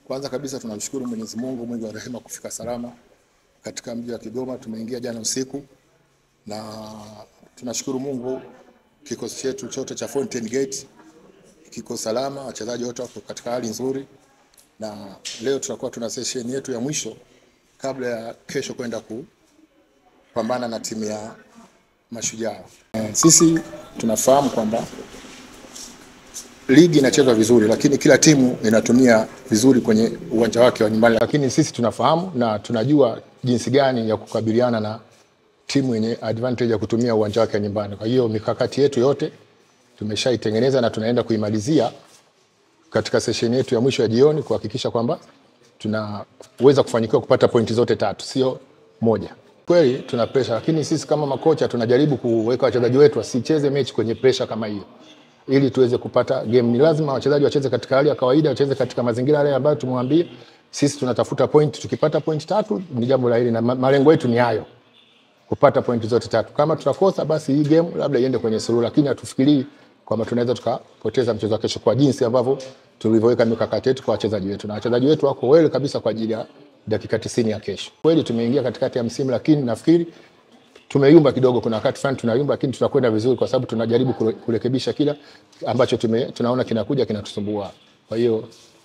Kwanza kabisa tunamshukuru Mwenyezi Mungu mwingi wa rehema kufika salama katika mji wa Kigoma. Tumeingia jana usiku na tunashukuru Mungu, kikosi chetu chote cha Fountain Gate kiko salama, wachezaji wote wako katika hali nzuri, na leo tutakuwa tuna session yetu ya mwisho kabla ya kesho kwenda kupambana na timu ya Mashujaa. Sisi tunafahamu kwamba ligi inachezwa vizuri, lakini kila timu inatumia vizuri kwenye uwanja wake wa nyumbani. Lakini sisi tunafahamu na tunajua jinsi gani ya kukabiliana na timu yenye advantage ya kutumia uwanja wake wa nyumbani. Kwa hiyo mikakati yetu yote tumeshaitengeneza na tunaenda kuimalizia katika session yetu ya mwisho ya jioni kuhakikisha kwamba tunaweza kufanikiwa kupata pointi zote tatu, sio moja. Kweli tuna pressure, lakini sisi kama makocha tunajaribu kuweka wachezaji wetu wasicheze mechi kwenye pressure kama hiyo, ili tuweze kupata game. Ni lazima wachezaji wacheze katika hali ya kawaida, wacheze katika mazingira yale ambayo tumwambie. Sisi tunatafuta point, tukipata point tatu ni jambo la hili, na malengo yetu ni hayo, kupata point zote tatu. Kama tutakosa basi hii game labda iende kwenye suluhu, lakini hatufikirii kwamba tunaweza tukapoteza mchezo wa kesho kwa jinsi ambavyo tulivyoweka mikakati yetu kwa wachezaji wetu, na wachezaji wetu wako well kabisa kwa ajili ya dakika 90 ya kesho. Kweli tumeingia katikati ya msimu, lakini nafikiri tumeyumba kidogo. Kuna wakati fulani tunayumba, lakini tutakwenda vizuri kwa sababu tunajaribu kurekebisha kila ambacho tunaona kinakuja kinatusumbua. Kwa hiyo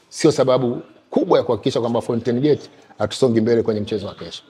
sio sababu kubwa ya kuhakikisha kwamba Fountain Gate hatusongi mbele kwenye mchezo wa kesho.